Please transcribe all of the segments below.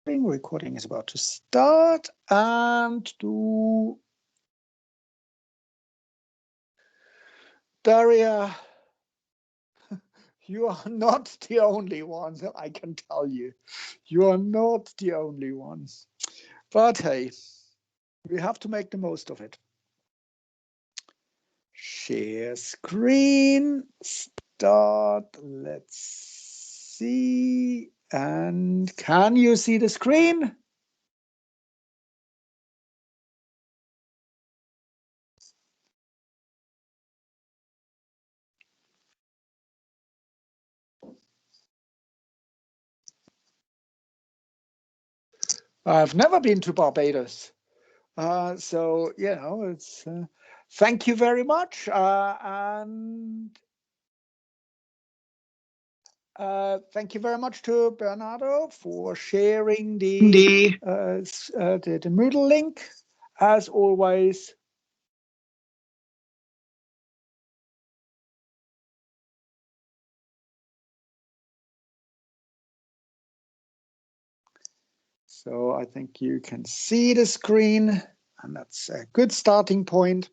Recording is about to start, and Daria, you are not the only one, I can tell you. You are not the only one. But hey, we have to make the most of it. Share screen, start, let's see. And can you see the screen? I've never been to Barbados. So, you know, it's thank you very much. And thank you very much to Bernardo for sharing the Moodle link, as always. So I think you can see the screen, and that's a good starting point.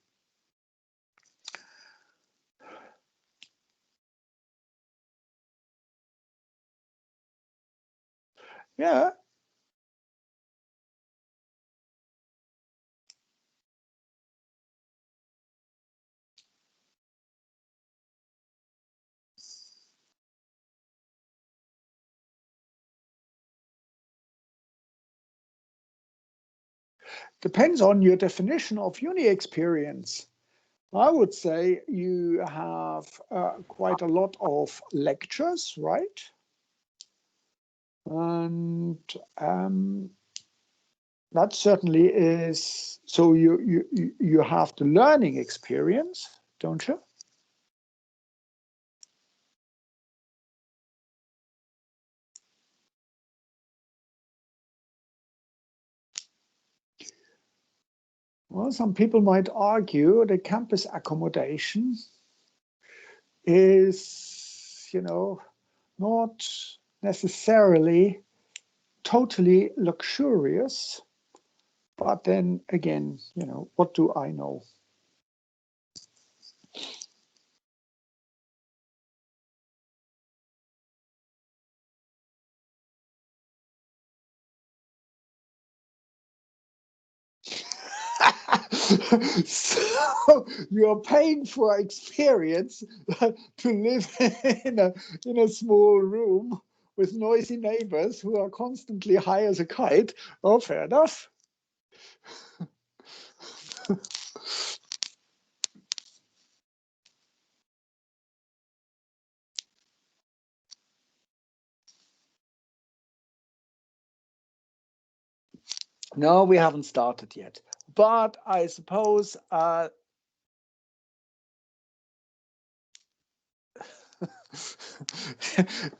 Yeah. Depends on your definition of uni experience. I would say you have quite a lot of lectures, right? And that certainly is, so you have the learning experience, don't you? Well, some people might argue the campus accommodation is, you know, not necessarily totally luxurious, but then again, you know, what do I know? So you're paying for experience to live in a small room with noisy neighbors who are constantly high as a kite. Oh, fair enough. No, we haven't started yet, but I suppose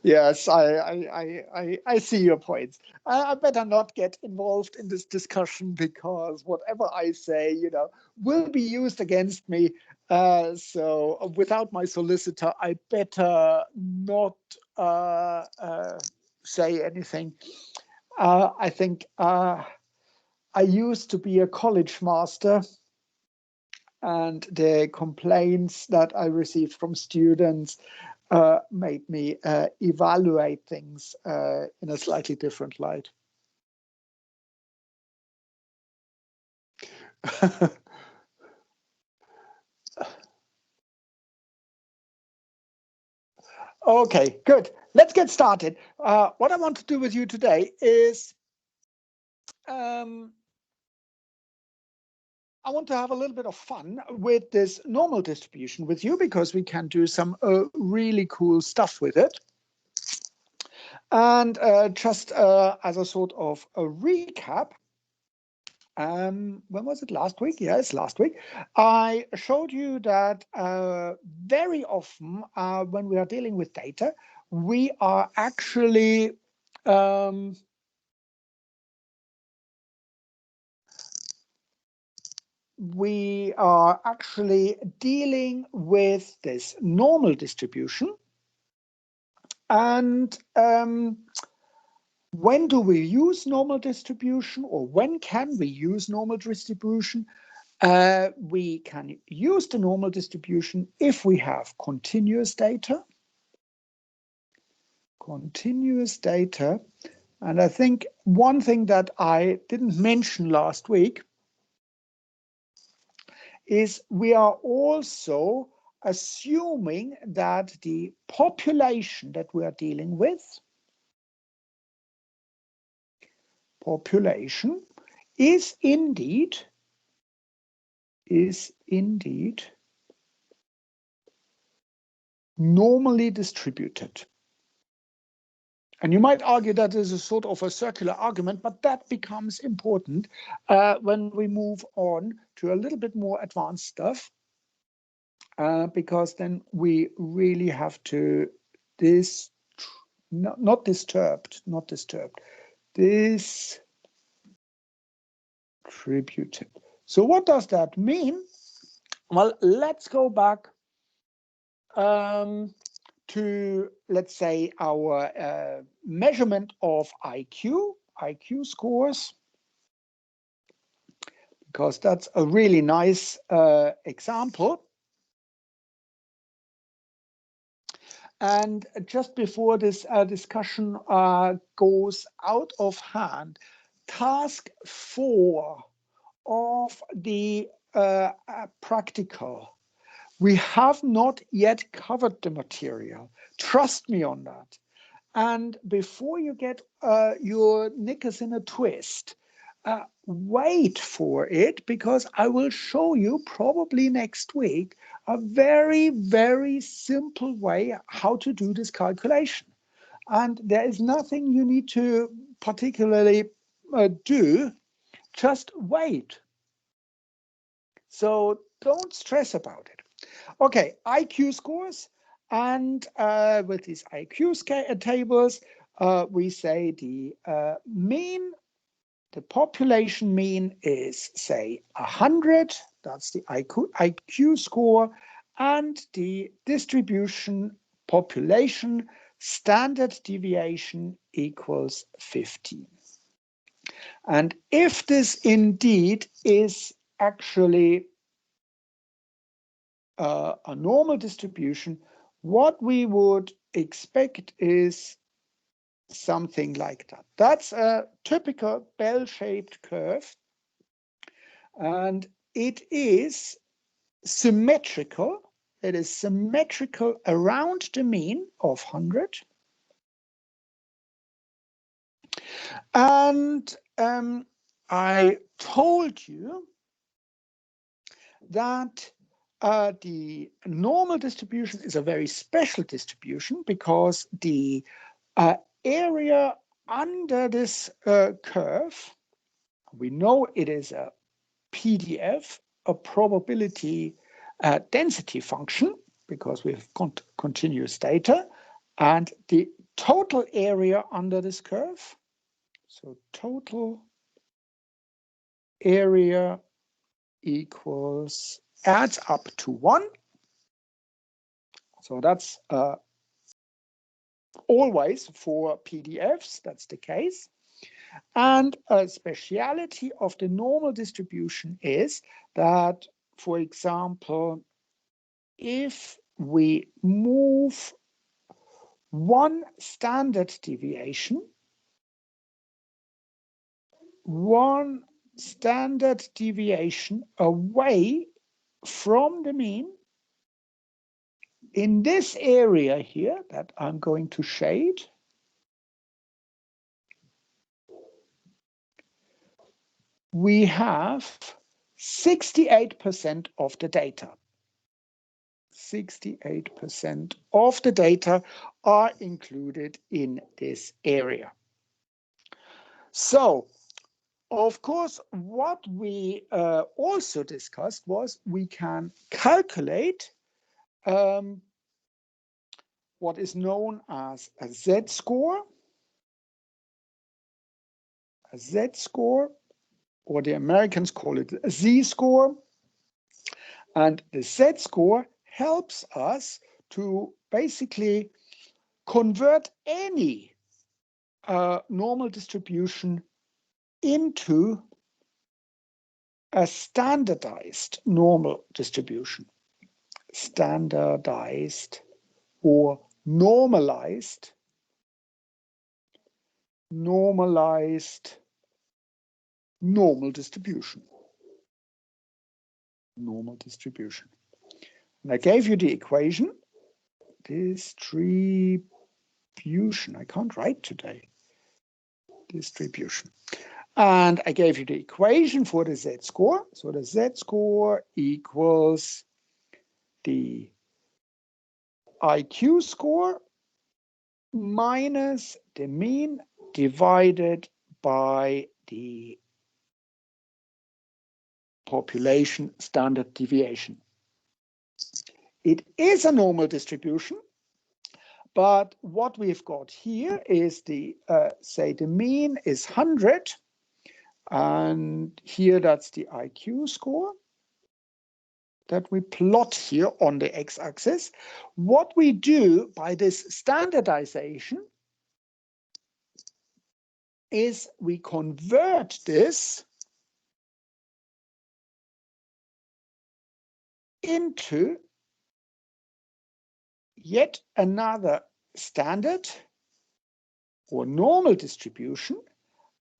yes, I see your points. I better not get involved in this discussion because whatever I say, you know, will be used against me. So without my solicitor, I better not say anything. I think I used to be a college master, and the complaints that I received from students made me evaluate things in a slightly different light. Okay, good. Let's get started. What I want to do with you today is I want to have a little bit of fun with this normal distribution with you because we can do some really cool stuff with it. And just as a sort of a recap, when was it? Last week? Yes, last week. I showed you that very often when we are dealing with data, we are actually dealing with this normal distribution. And When do we use normal distribution, or when can we use normal distribution? We can use the normal distribution if we have continuous data. And I think one thing that I didn't mention last week is we are also assuming that the population that we are dealing with, is indeed normally distributed. And you might argue that is a sort of a circular argument, but that becomes important when we move on to a little bit more advanced stuff, because then we really have to not distributed. So what does that mean? Well, let's go back to, let's say, our measurement of IQ scores, because that's a really nice example. And just before this discussion goes out of hand, task 4 of the practical. We have not yet covered the material. Trust me on that. And before you get your knickers in a twist, wait for it, because I will show you probably next week a very, very simple way how to do this calculation. And there is nothing you need to particularly do, just wait. So don't stress about it. Okay, IQ scores. And with these IQ tables, we say the mean, the population mean is, say, 100. That's the IQ score. And the distribution population standard deviation equals 15. And if this indeed is actually a normal distribution, what we would expect is something like that. That's a typical bell-shaped curve, and it is symmetrical. It is symmetrical around the mean of 100. And I told you that the normal distribution is a very special distribution, because the area under this curve, we know it is a PDF, a probability density function, because we have continuous data, and the total area under this curve, so total area adds up to 1. So that's always for PDFs, that's the case. And a speciality of the normal distribution is that, for example, if we move one standard deviation away from the mean, in this area here that I'm going to shade, we have 68% of the data. 68% of the data are included in this area. So, of course, what we also discussed was we can calculate what is known as a z-score, or the Americans call it a z-score. And the z-score helps us to basically convert any normal distribution into a standardized normal distribution. Standardized or normalized normal distribution. Normal distribution. And I gave you the equation. Distribution. I can't write today. Distribution. And I gave you the equation for the z-score. So the z-score equals the IQ score minus the mean divided by the population standard deviation. It is a normal distribution, but what we've got here is the, say the mean is 100, and here that's the IQ score that we plot here on the x-axis. What we do by this standardization is we convert this into yet another standard or normal distribution,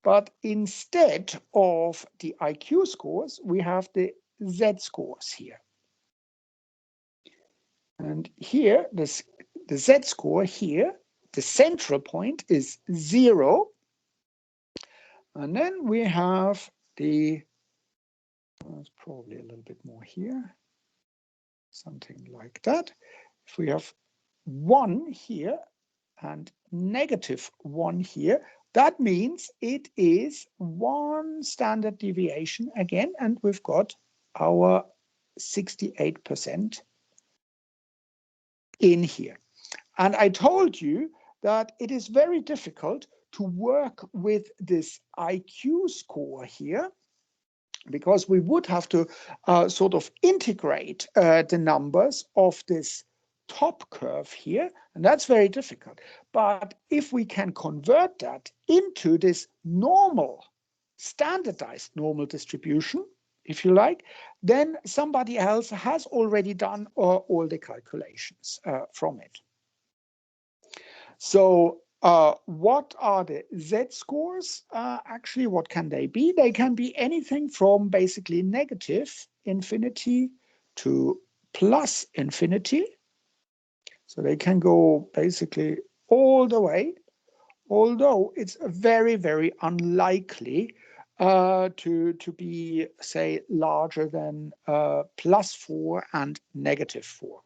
but instead of the IQ scores, we have the z-scores here. And here, the z-score here, the central point is 0. And then we have the, there's probably a little bit more here, something like that. If we have 1 here and -1 here, that means it is 1 standard deviation again, and we've got our 68% in here. And I told you that it is very difficult to work with this IQ score here, because we would have to sort of integrate the numbers of this top curve here, and that's very difficult. But if we can convert that into this normal, standardized normal distribution, if you like, then somebody else has already done all the calculations from it. So what are the z-scores? Actually, what can they be? They can be anything from basically -infinity to +infinity. So they can go basically all the way, although it's very, very unlikely to be, say, larger than +4 and -4.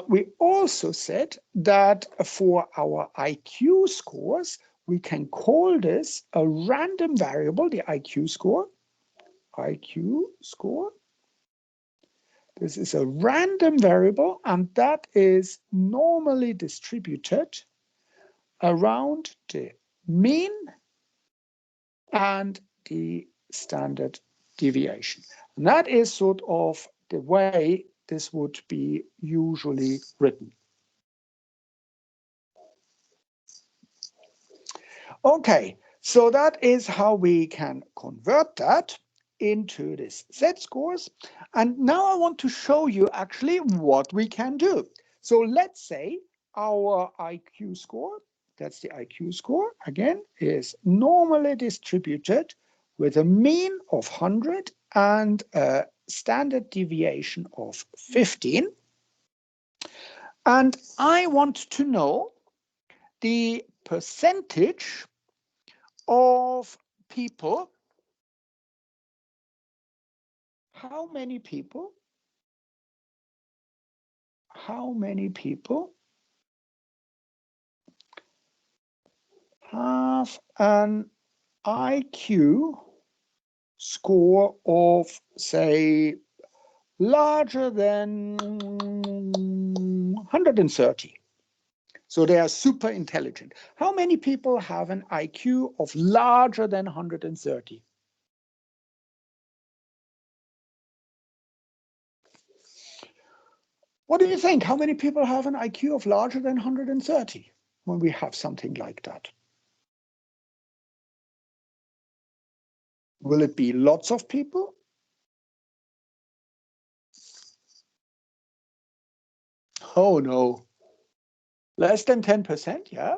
We also said that for our IQ scores, we can call this a random variable, the IQ score. IQ score. This is a random variable, and that is normally distributed around the mean and the standard deviation. And that is sort of the way this would be usually written. Okay, so that is how we can convert that into this z-scores. And now I want to show you actually what we can do. So let's say our IQ score, that's the IQ score, again, is normally distributed with a mean of 100 and a standard deviation of 15. And I want to know the percentage of people, how many people have an IQ score of, say, larger than 130. So they are super intelligent. How many people have an IQ of larger than 130? What do you think? How many people have an IQ of larger than 130? when we have something like that? Will it be lots of people? Oh no, less than 10%, yeah,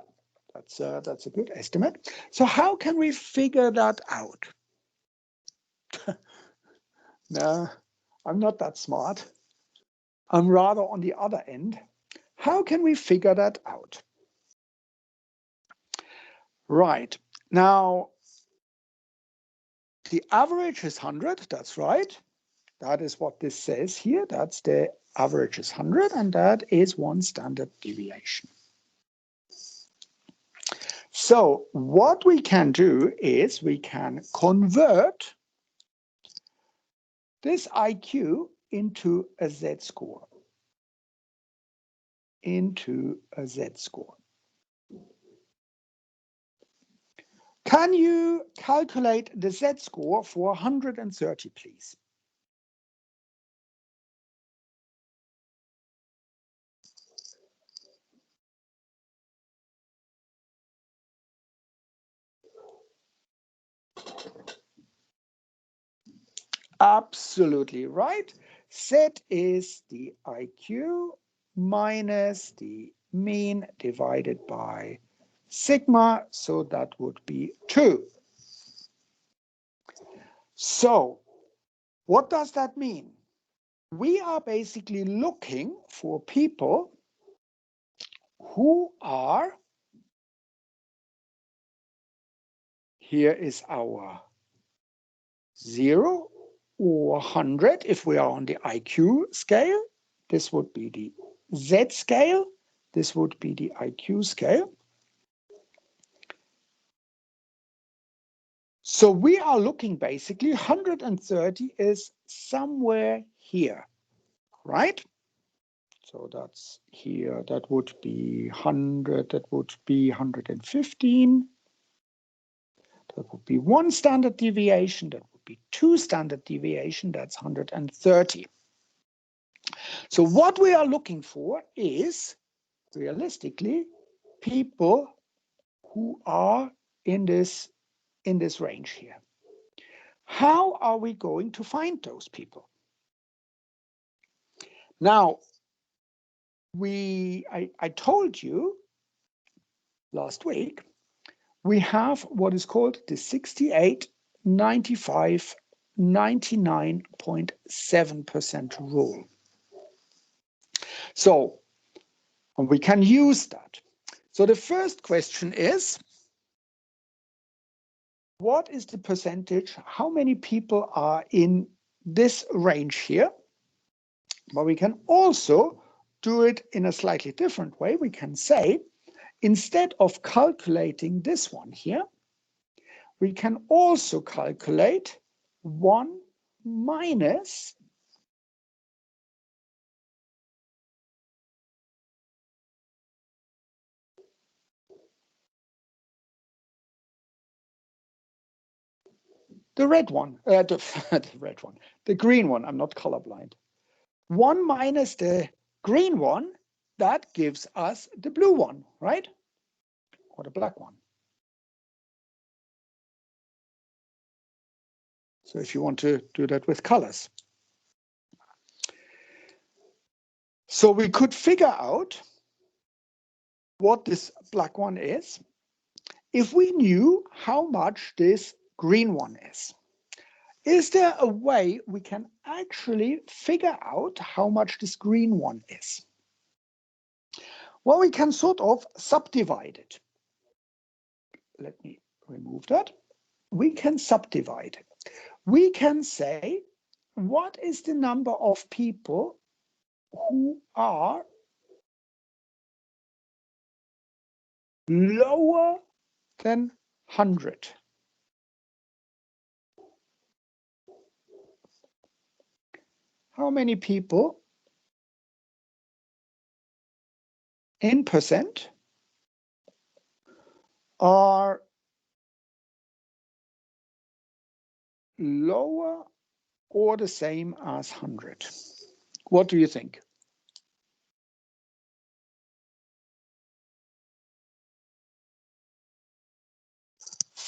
that's a good estimate. So how can we figure that out? No, I'm not that smart. I'm rather on the other end. How can we figure that out? Right, now the average is 100, that's right. That is what this says here. That's the average is 100, and that is one standard deviation. So what we can do is we can convert this IQ into a z-score. Can you calculate the z-score for 130, please? Absolutely right. Z is the IQ minus the mean divided by sigma, so that would be 2. So what does that mean? We are basically looking for people who are, here is our 0 or 100 if we are on the IQ scale. This would be the Z scale. This would be the IQ scale. So we are looking basically 130 is somewhere here, right? So that's here, that would be 100, that would be 115. That would be 1 standard deviation, that would be 2 standard deviation, that's 130. So what we are looking for is, realistically, people who are in this range here. How are we going to find those people? Now, I told you last week, we have what is called the 68, 95, 99.7% rule. So, and we can use that. So the first question is, what is the percentage? How many people are in this range here? But we can also do it in a slightly different way. We can say, instead of calculating this one here, we can also calculate 1 minus the red one, the red one, the green one. I'm not colorblind. 1 minus the green one, that gives us the blue one, right? Or the black one. So if you want to do that with colors. So we could figure out what this black one is if we knew how much this green one is. Is there a way we can actually figure out how much this green one is? Well, we can sort of subdivide it. Let me remove that. We can subdivide it. We can say, what is the number of people who are lower than 100? How many people in percent are lower or the same as 100? What do you think?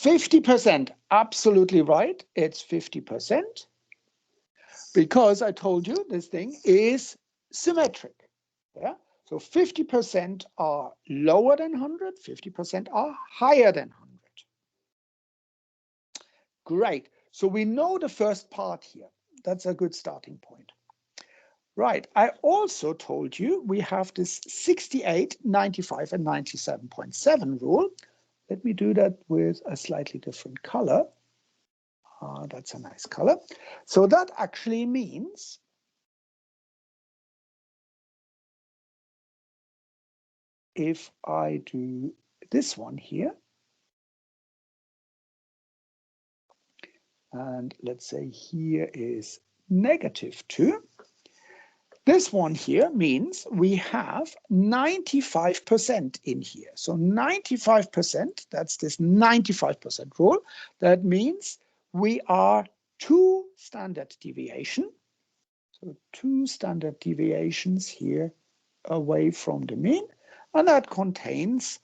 50%, absolutely right. It's 50% because I told you this thing is symmetric. Yeah. So 50% are lower than 100, 50% are higher than 100. Great. So we know the first part here. That's a good starting point. Right. I also told you we have this 68, 95, and 97.7 rule. Let me do that with a slightly different color. That's a nice color. So that actually means if I do this one here, and let's say here is -2, this one here means we have 95% in here. So 95%, that's this 95% rule. That means we are 2 standard deviation. So 2 standard deviations here away from the mean. And that contains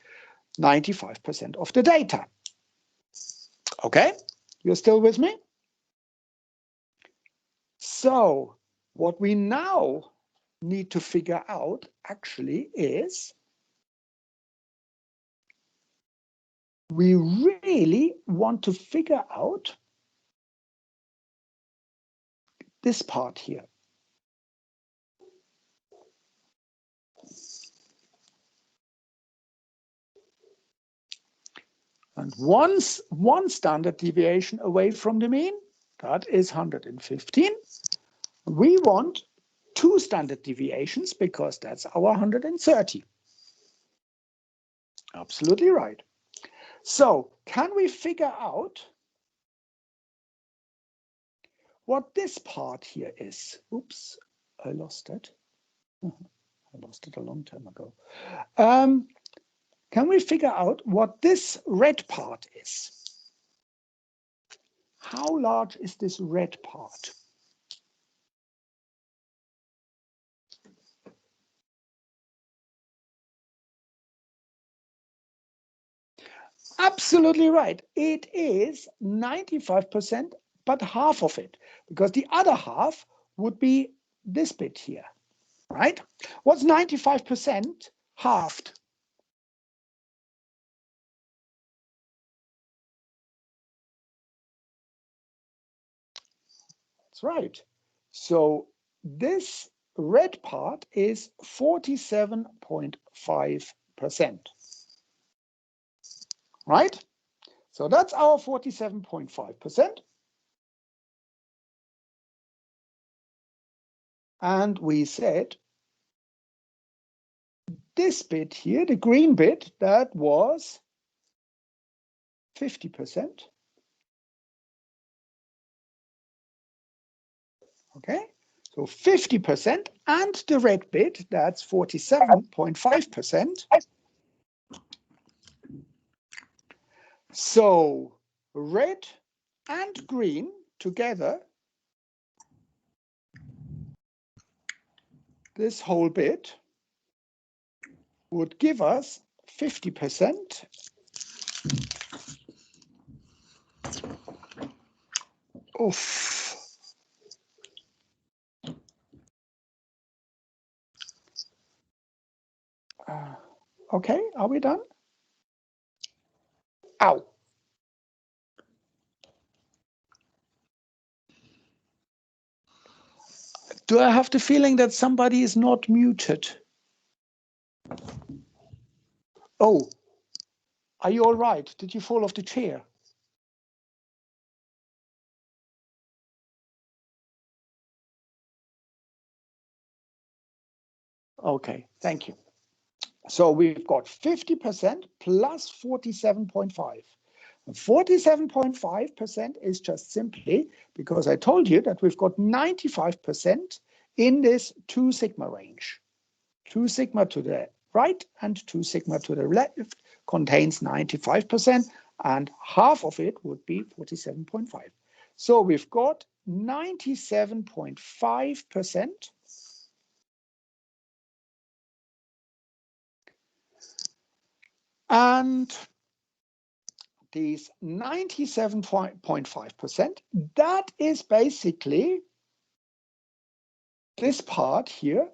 95% of the data. Okay, you're still with me? So what we now need to figure out actually is we really want to figure out this part here. And once one standard deviation away from the mean, that is 115. We want 2 standard deviations because that's our 130. Absolutely right. So can we figure out what this part here is? Oops, I lost it. I lost it a long time ago. Can we figure out what this red part is? How large is this red part? Absolutely right. It is 95%, but half of it, because the other half would be this bit here, right? What's 95% halved? That's right. So this red part is 47.5%. Right? So that's our 47.5%. And we said this bit here, the green bit, that was 50%. Okay, so 50%, and the red bit, that's 47.5%. So red and green together, this whole bit would give us 50%. Oof. Okay, are we done? Ow. Do I have the feeling that somebody is not muted? Oh, are you all right? Did you fall off the chair? Okay, thank you. So we've got 50% plus 47.5. 47.5% is just simply because I told you that we've got 95% in this 2 sigma range. 2 sigma to the right and 2 sigma to the left contains 95%, and half of it would be 47.5. So we've got 97.5%. And these 97.5%, that is basically this part here,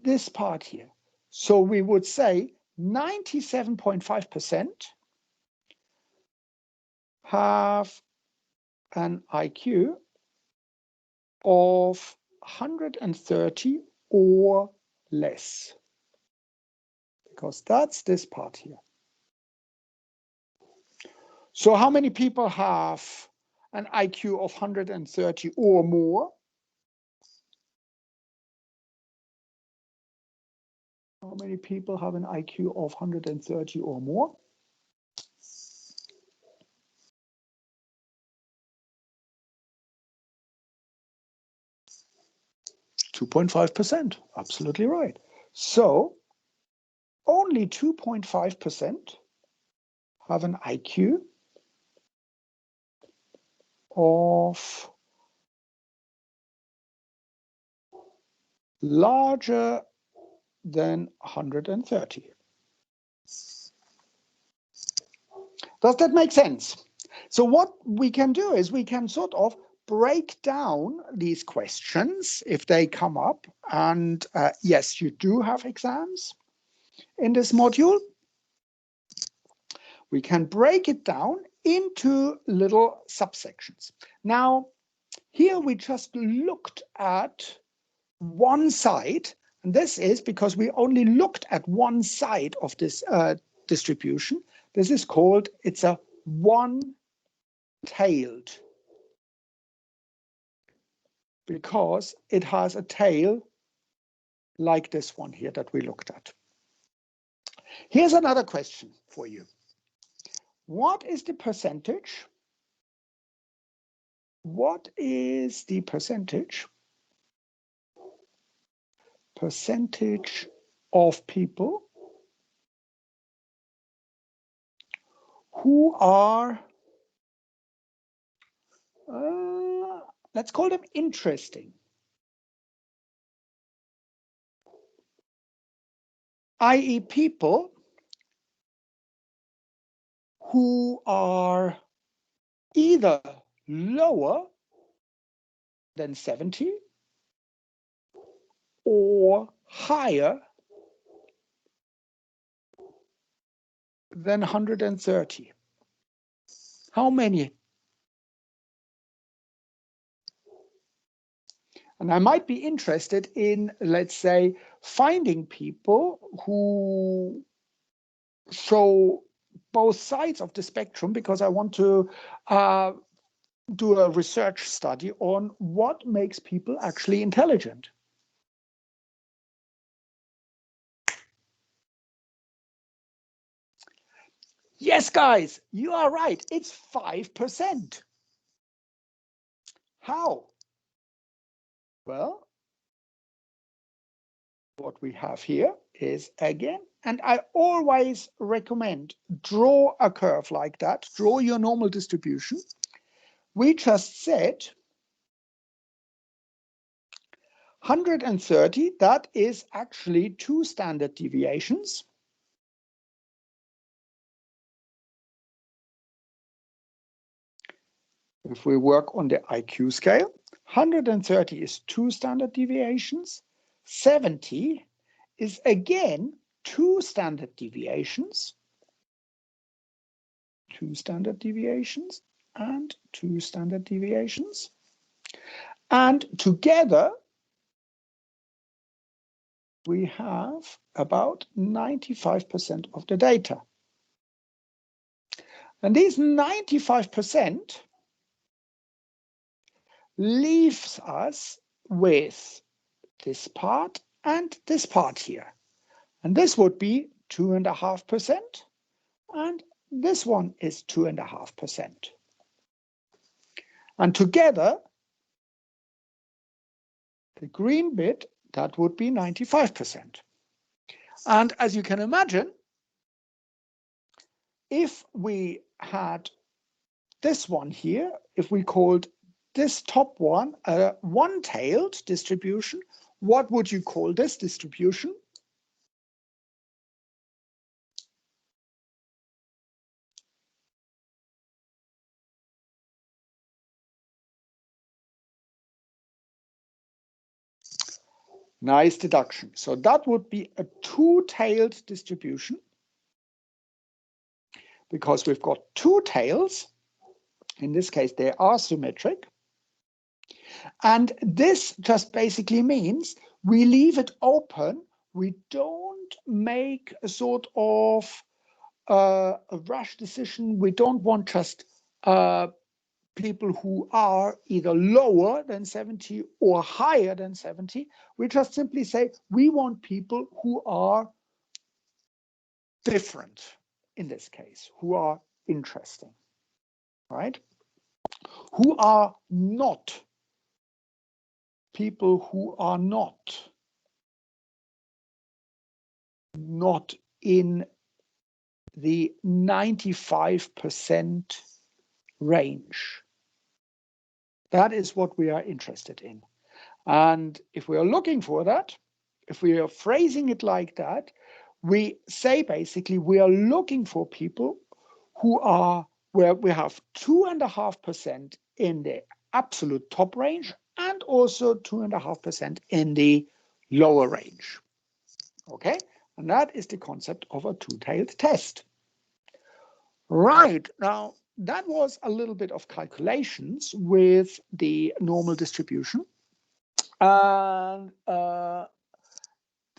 this part here. So we would say 97.5% have an IQ of 130 or less, because that's this part here. So how many people have an IQ of 130 or more? How many people have an IQ of 130 or more? %2.5%, absolutely right. So only 2.5% have an IQ of larger than 130. Does that make sense? So what we can do is we can sort of break down these questions if they come up. And yes, you do have exams in this module. We can break it down into little subsections. Now, here we just looked at one side, and this is because we only looked at one side of this distribution. This is called, it's a one-tailed, because it has a tail like this one here that we looked at. Here's another question for you. What is the percentage? What is the percentage of people who are, let's call them interesting, i.e. people who are either lower than 70 or higher than 130. How many? And I might be interested in, let's say, finding people who show both sides of the spectrum, because I want to do a research study on what makes people actually intelligent. Yes, guys, you are right. It's 5%. How? Well, what we have here is, again, and I always recommend draw a curve like that, draw your normal distribution. We just said 130, that is actually 2 standard deviations. If we work on the IQ scale, 130 is 2 standard deviations. 70 is again 2 standard deviations. 2 standard deviations and 2 standard deviations. And together, we have about 95% of the data. And these 95% leaves us with this part and this part here. And this would be 2.5%, and this one is 2.5%. And together, the green bit, that would be 95%. And as you can imagine, if we had this one here, if we called this top one a one-tailed distribution, what would you call this distribution? Nice deduction. So that would be a two-tailed distribution, because we've got two tails. In this case, they are symmetric. And this just basically means we leave it open. We don't make a sort of a rash decision. We don't want just people who are either lower than 70 or higher than 70. We just simply say we want people who are different in this case, who are interesting, right? Who are not people who are not in the 95% range. That is what we are interested in. And if we are looking for that, if we are phrasing it like that, we say basically we are looking for people who are where we have 2.5% in the absolute top range and also 2.5% in the lower range. Okay, and that is the concept of a two-tailed test. Right, now that was a little bit of calculations with the normal distribution. And the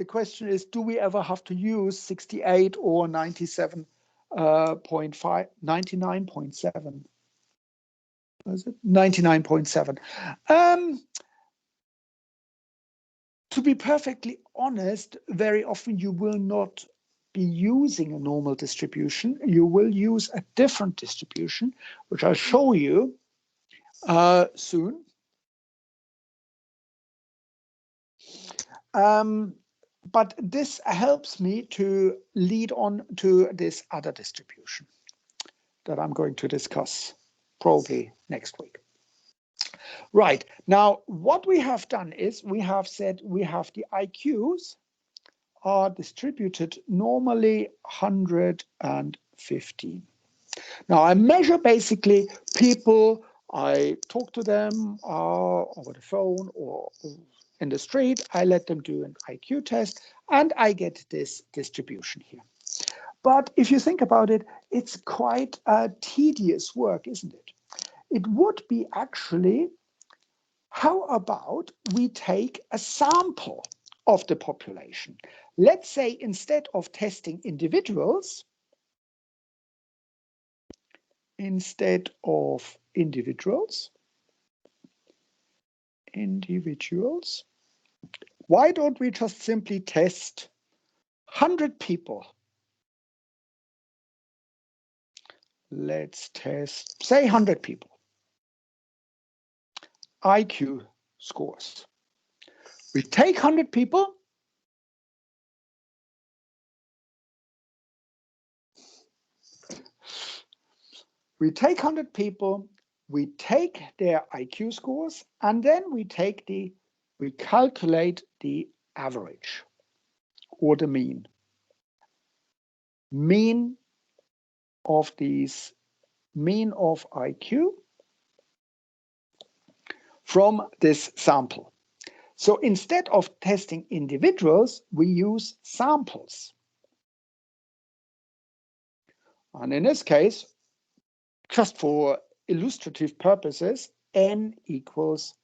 question is, do we ever have to use 68 or 97.5, 99.7? Was it 99.7? To be perfectly honest, very often you will not be using a normal distribution. You will use a different distribution, which I'll show you soon. But this helps me to lead on to this other distribution that I'm going to discuss probably next week. Right, now what we have done is we have said we have the IQs are distributed normally 115. Now I measure basically people, I talk to them over the phone or in the street, I let them do an IQ test and I get this distribution here. But if you think about it, it's quite a tedious work, isn't it? It would be actually, how about we take a sample of the population? Let's say instead of testing individuals, why don't we just simply test 100 people? Let's test, say 100 people. IQ scores. We take 100 people. We take 100 people, we take their IQ scores, and then we calculate the average or the mean. Mean of IQ from this sample. So instead of testing individuals, we use samples. And in this case, just for illustrative purposes, n equals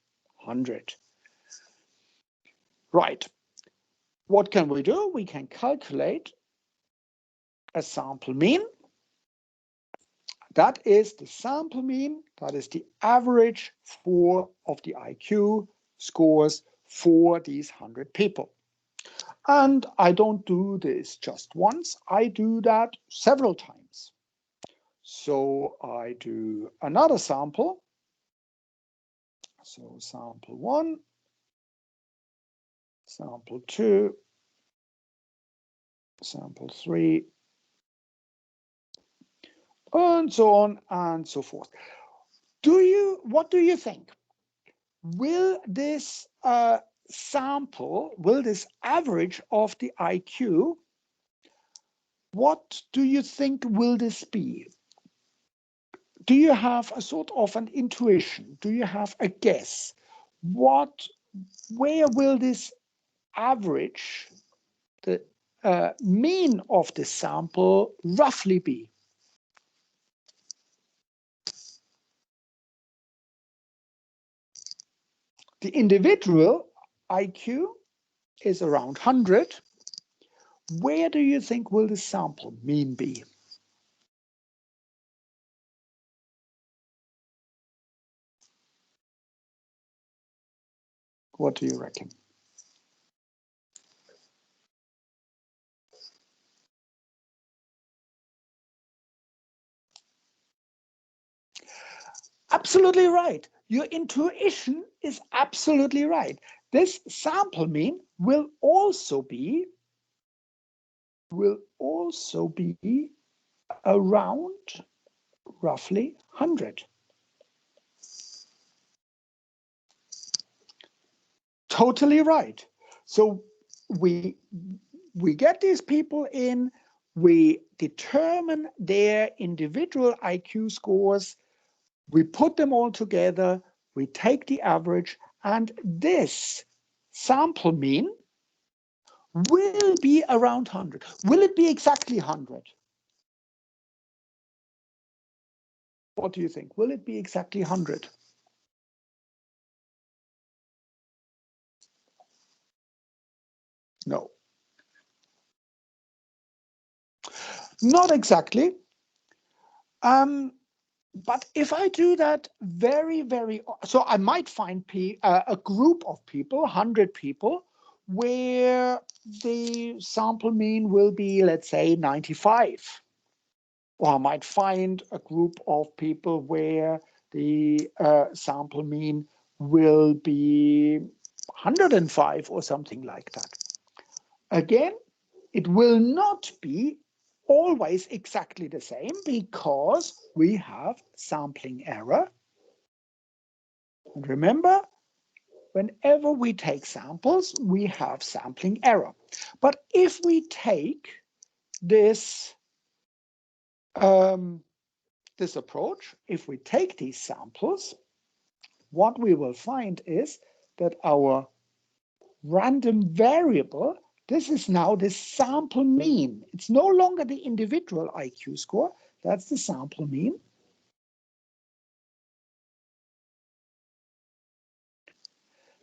100. Right. What can we do? We can calculate a sample mean. That is the sample mean, that is the average of the IQ scores for these 100 people. And I don't do this just once, I do that several times. So I do another sample. So sample 1, sample 2, sample 3, and so on and so forth. What do you think? Will this sample, will this average of the IQ, what do you think will this be? Do you have a sort of an intuition? Do you have a guess? Where will this average, the mean of the sample roughly be? The individual IQ is around 100. Where do you think will the sample mean be? What do you reckon? Absolutely right. Your intuition is absolutely right. This sample mean will also be around roughly 100. Totally right. So we get these people in, we determine their individual IQ scores, we put them all together, we take the average, and this sample mean will be around 100. Will it be exactly 100? What do you think? Will it be exactly 100? No. Not exactly. But if I do that so I might find a group of people, 100 people, where the sample mean will be, let's say, 95. Or I might find a group of people where the sample mean will be 105 or something like that. Again, it will not be always exactly the same because we have sampling error. And remember, whenever we take samples, we have sampling error. But if we take this, this approach, if we take these samples, what we will find is that our random variable, this is now the sample mean. It's no longer the individual IQ score, that's the sample mean.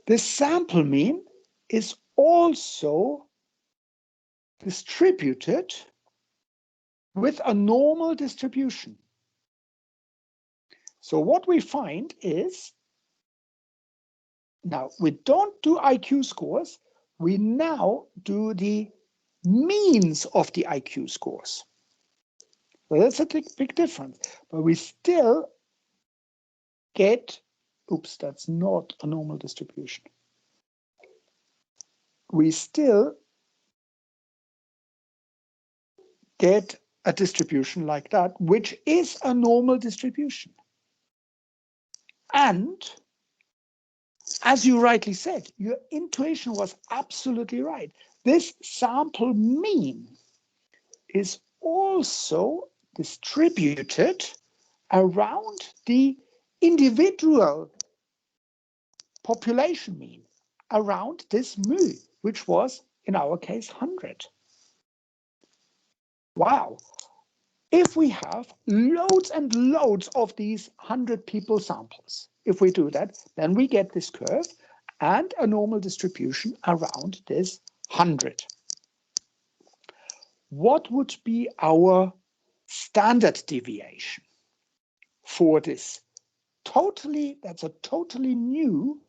The sample mean is also distributed with a normal distribution. So what we find is, now we don't do IQ scores, we now do the means of the IQ scores. So that's a big difference, but we still get, oops, that's not a normal distribution. We still get a distribution like that, which is a normal distribution. And as you rightly said, your intuition was absolutely right. This sample mean is also distributed around the individual population mean, around this mu, which was, in our case, 100. Wow. If we have loads and loads of these 100 people samples, if we do that, then we get this curve and a normal distribution around this 100. What would be our standard deviation for this? That's a totally new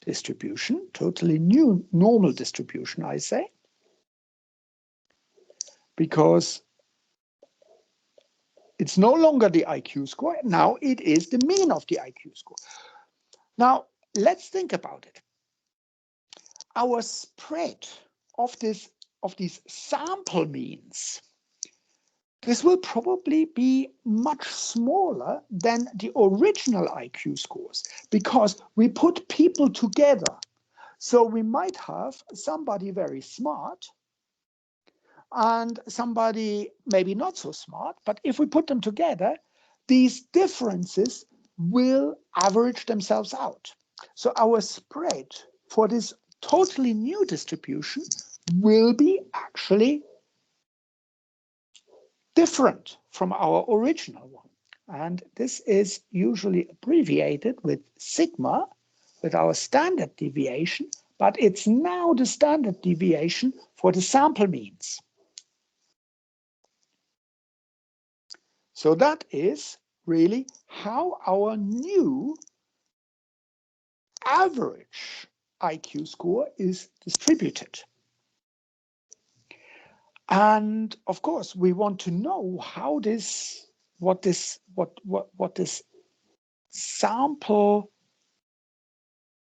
distribution, totally new normal distribution, I say, because it's no longer the IQ score. Now it is the mean of the IQ score. Now let's think about it. Our spread of these sample means, this will probably be much smaller than the original IQ scores because we put people together. So we might have somebody very smart and somebody maybe not so smart, but if we put them together, these differences will average themselves out. So our spread for this totally new distribution will be actually different from our original one. And this is usually abbreviated with sigma, with our standard deviation, but it's now the standard deviation for the sample means. So that is really how our new average IQ score is distributed. And of course, we want to know how this, what this sample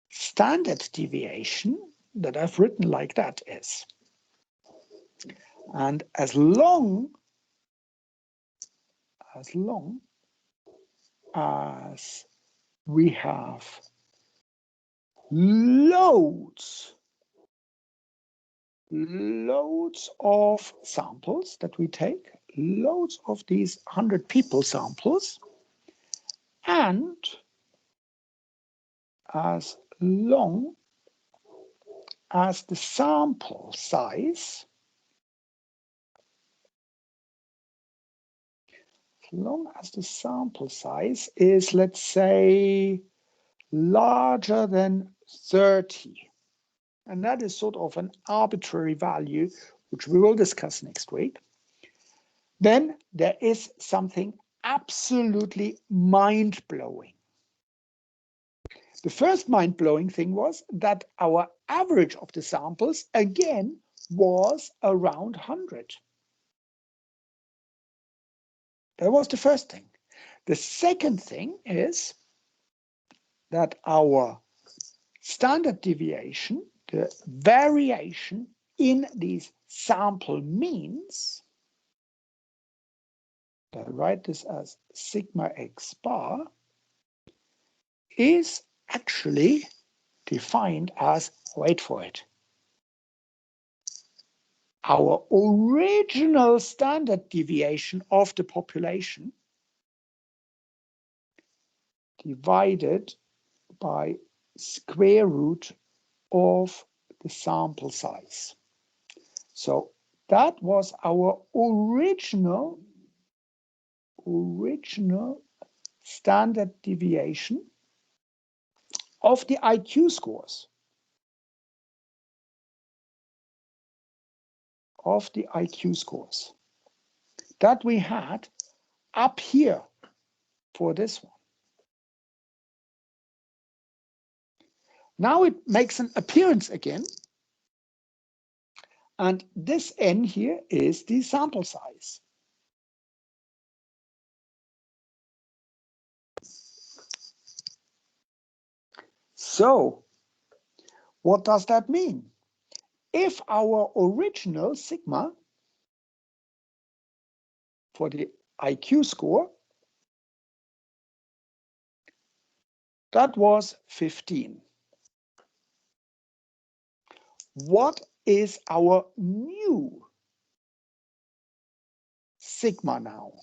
standard deviation that I've written like that is. And as long as we have loads of samples that we take, loads of these 100 people samples, and as long as the sample size, is, let's say, larger than 30, and that is sort of an arbitrary value, which we will discuss next week, then there is something absolutely mind-blowing. The first mind-blowing thing was that our average of the samples, again, was around 100. That was the first thing. The second thing is that our standard deviation, the variation in these sample means, I write this as sigma x bar, is actually defined as, wait for it, our original standard deviation of the population divided by square root of the sample size. So that was our original standard deviation of the IQ scores. That we had up here for this one. Now it makes an appearance again. And this n here is the sample size. So what does that mean? If our original sigma for the IQ score, that was 15. What is our new sigma now?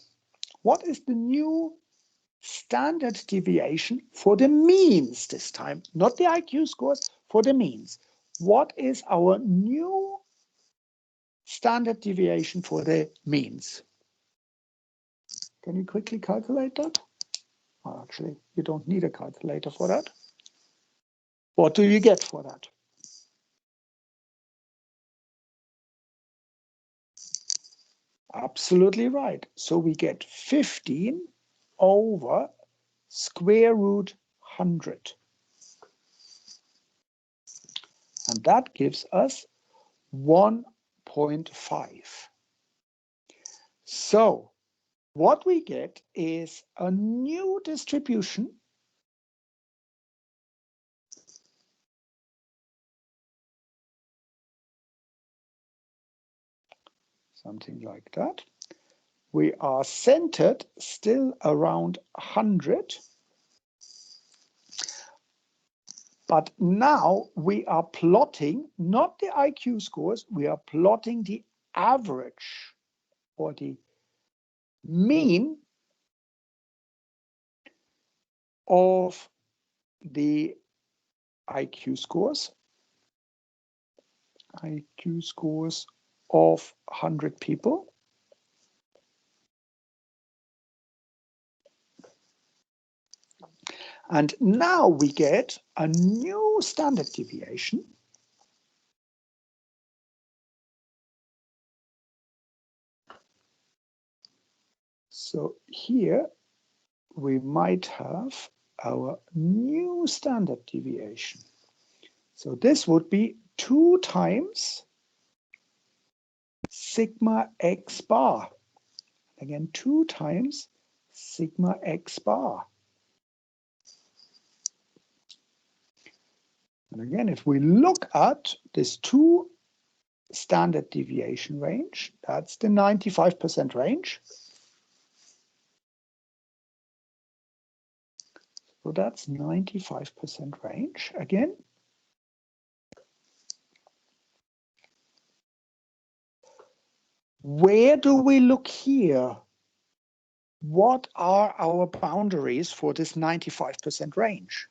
What is the new standard deviation for the means this time? Not the IQ scores, for the means. What is our new standard deviation for the means? Can you quickly calculate that? Well, actually, you don't need a calculator for that. What do you get for that? Absolutely right. So we get 15 over square root 100. And that gives us 1.5. So what we get is a new distribution something like that. We are centered still around 100. But now we are plotting not the IQ scores, we are plotting the average or the mean of the IQ scores. IQ scores of 100 people. And now we get a new standard deviation. So here we might have our new standard deviation. So this would be 2 times sigma x bar. Again, 2 times sigma x bar. And again, if we look at this 2 standard deviation range, that's the 95% range. So that's 95% range again. Where do we look here? What are our boundaries for this 95% range?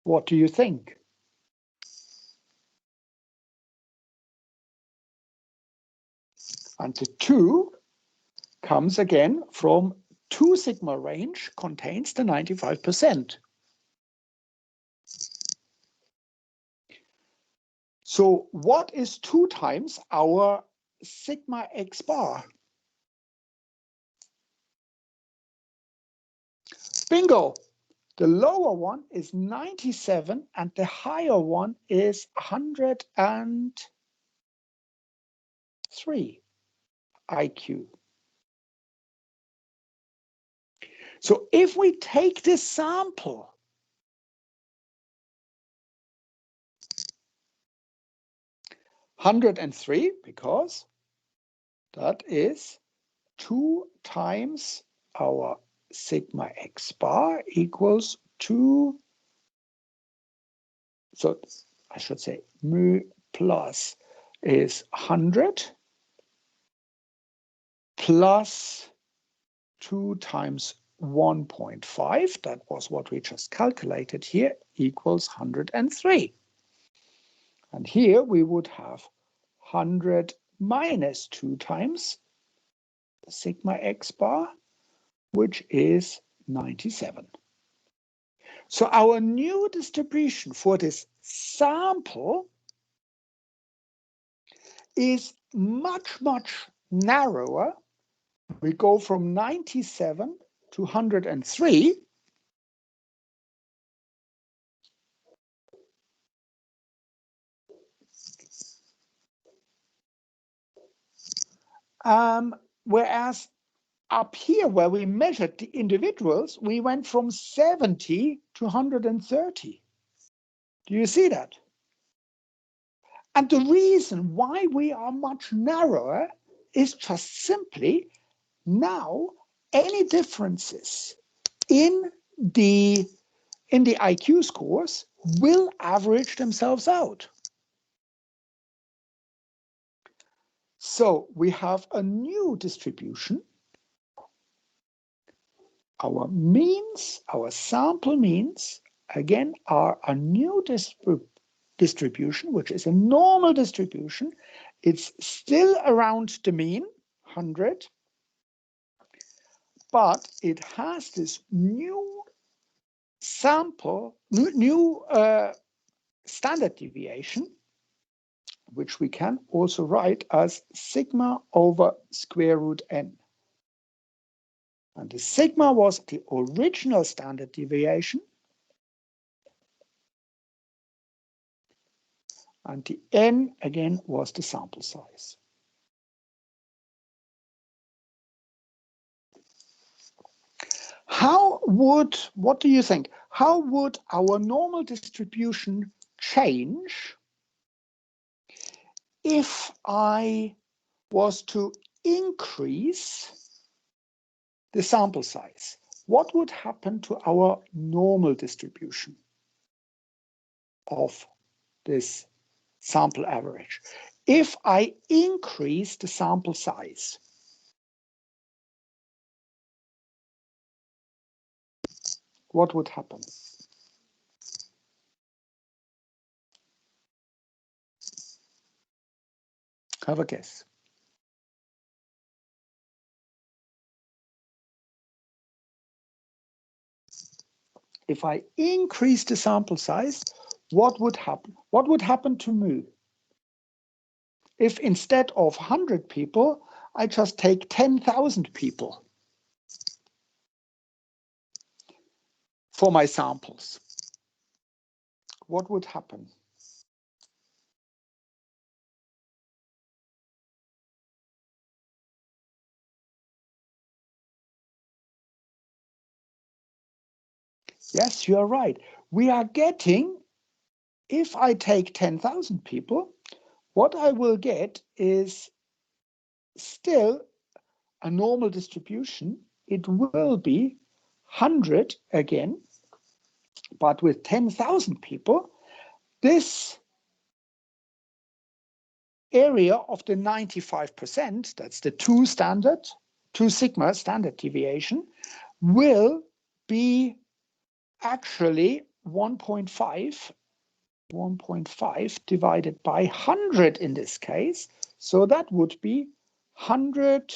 What do you think? And the 2 comes again from 2 sigma range contains the 95%. So what is 2 times our sigma x bar? Bingo! The lower one is 97 and the higher one is 103 IQ. So if we take this sample, (103) because that is 2 times our sigma x bar equals 2. So I should say mu plus is 100 plus 2 times 1.5, that was what we just calculated here, equals 103. And here we would have 100 minus 2 times sigma x bar, which is 97. So our new distribution for this sample is much, much narrower. We go from 97 to 103. Whereas up here, where we measured the individuals, we went from 70 to 130. Do you see that? And the reason why we are much narrower is just simply now any differences in the IQ scores will average themselves out. So we have a new distribution. Our means, our sample means, again, are a new distribution, which is a normal distribution. It's still around the mean, 100, but it has this new sample, new standard deviation, which we can also write as sigma over square root n. And the sigma was the original standard deviation, and the n again was the sample size. What do you think? How would our normal distribution change if I was to increase the sample size? What would happen to our normal distribution of this sample average if I increase the sample size? What would happen? Have a guess. If I increase the sample size, what would happen? What would happen to mu? If instead of 100 people, I just take 10,000 people for my samples, what would happen? Yes, you are right. We are getting, if I take 10,000 people, what I will get is still a normal distribution. It will be 100 again, but with 10,000 people, this area of the 95%, that's the 2 sigma standard deviation, will be actually 1.5 divided by 100 in this case. So that would be 100,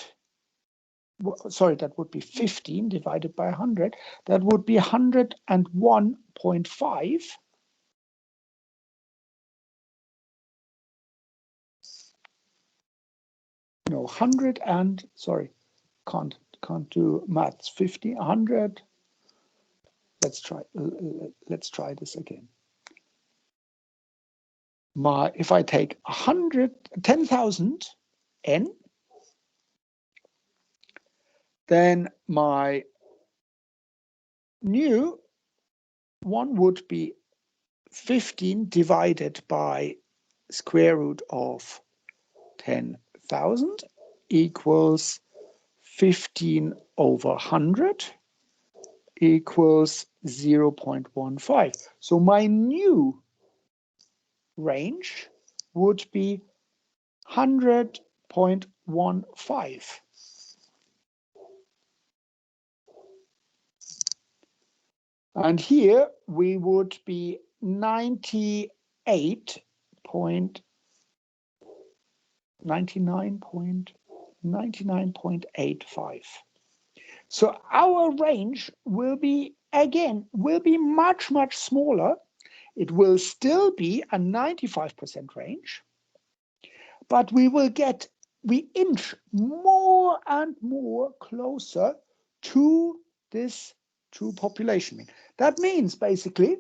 sorry, that would be 15 divided by 100. That would be 101.5. No, 100 and, sorry, can't do maths. 50, 100. Let's try this again. If I take 10,000 n, then my new one would be 15 divided by square root of 10,000 equals 15 over 100 equals 0.15. So my new range would be 100.15. And here we would be 99.85. So our range will be, again, much, much smaller. It will still be a 95% range, but we inch more and more closer to this true population mean. That means basically,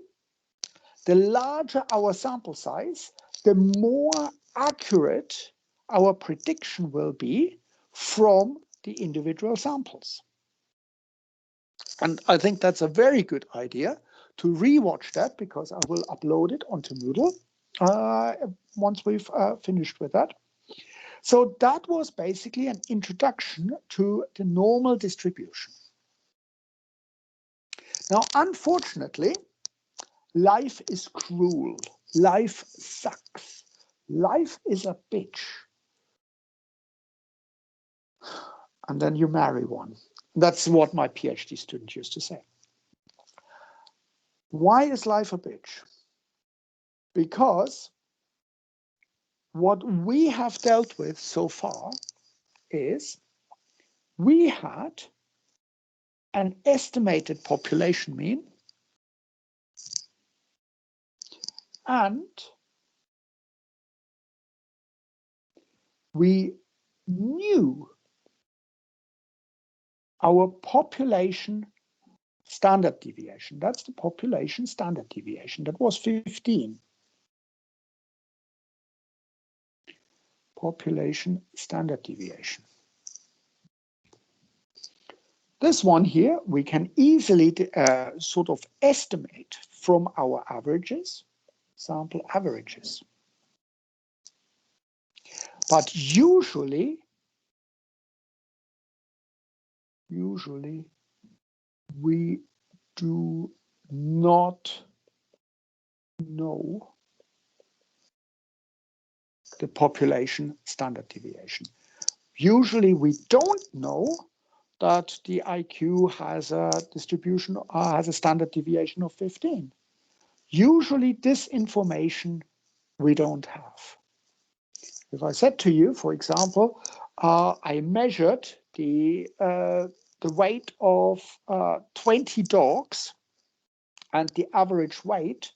the larger our sample size, the more accurate our prediction will be from the individual samples. And I think that's a very good idea to rewatch that, because I will upload it onto Moodle once we've finished with that. So that was basically an introduction to the normal distribution. Now, unfortunately, life is cruel. Life sucks. Life is a bitch. And then you marry one. That's what my PhD student used to say. Why is life a bitch? Because what we have dealt with so far is we had an estimated population mean, and we knew our population standard deviation. That's the population standard deviation. That was 15. Population standard deviation. This one here, we can easily sort of estimate from our averages, sample averages. But usually we do not know the population standard deviation. Usually we don't know that the IQ has a distribution, has a standard deviation of 15. Usually this information we don't have. If I said to you, for example, I measured the weight of 20 dogs, and the average weight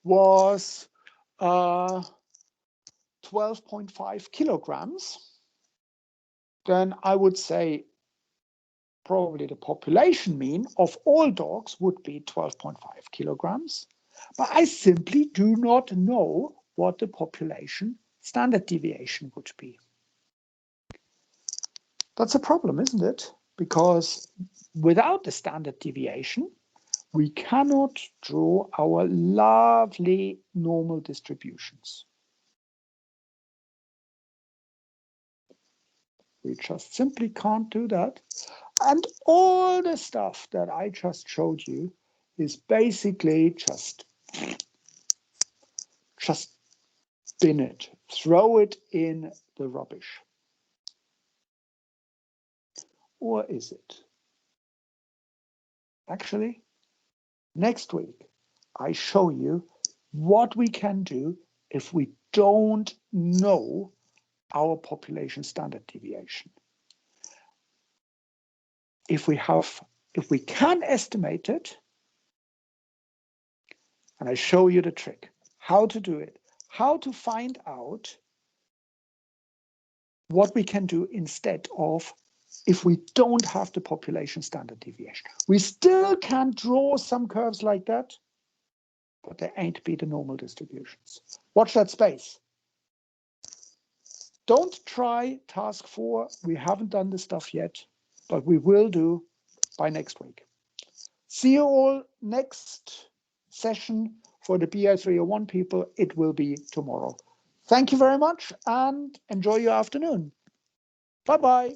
was 12.5 kilograms, then I would say probably the population mean of all dogs would be 12.5 kilograms. But I simply do not know what the population standard deviation would be. That's a problem, isn't it? Because without the standard deviation, we cannot draw our lovely normal distributions. We just simply can't do that. And all the stuff that I just showed you is basically just bin it, throw it in the rubbish. Or is it? Actually, next week, I show you what we can do if we don't know our population standard deviation. If we can estimate it, and I show you the trick, how to do it, how to find out what we can do instead of if we don't have the population standard deviation. We still can draw some curves like that, but they ain't be the normal distributions. Watch that space. Don't try task 4. We haven't done this stuff yet, but we will do by next week. See you all next session for the BI301 people. It will be tomorrow. Thank you very much and enjoy your afternoon. Bye-bye.